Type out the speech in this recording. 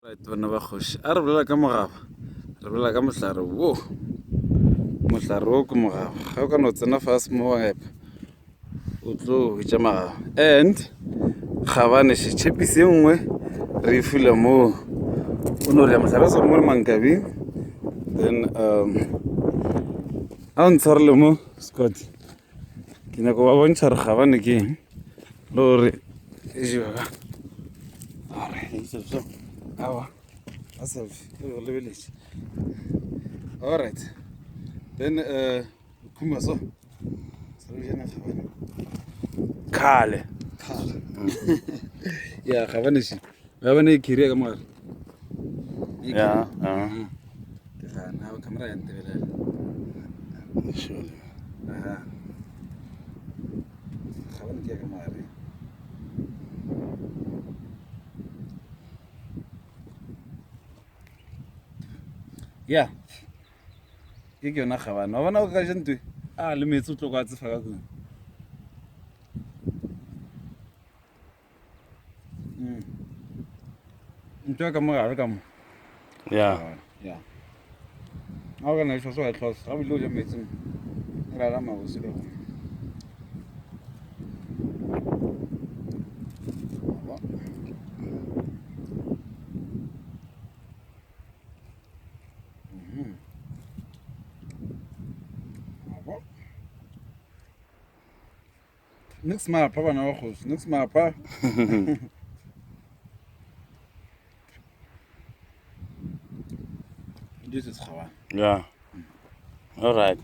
Right, bana ba kgoši a re bolela ka mogaba re bolela ka mohlare wo ke mogaba ga o ka no tsena fase mo wa epa o tlo hwetša magaba and gabane setšhepisi e nngwe re e file moo o no rea mohlare o sa mo le mankabing then a o ntshwarele mo scott ke nyako ba bontšha re gabane ke eng le gore e jewa ka awa a selfie e go lebeletše alright then khuma so salojana gabane khale ya gabane shi gabane e khiria ka mogare Yeah, ke gana ba camera ya ntebelela surely. aha gabane ke ya ka mogare ya ke yona gabane wa bona o ka jantwe a le metsi o tlo kwa tsefa ka kong ntho ya ka mogare ka mo Yeah. ya ga o ka na itlhoso wa itlhoso ga bile o ja metsing e rara mabosi le gona niks mapha bana ba kgosi niks mapha this is gabane Yeah. All right.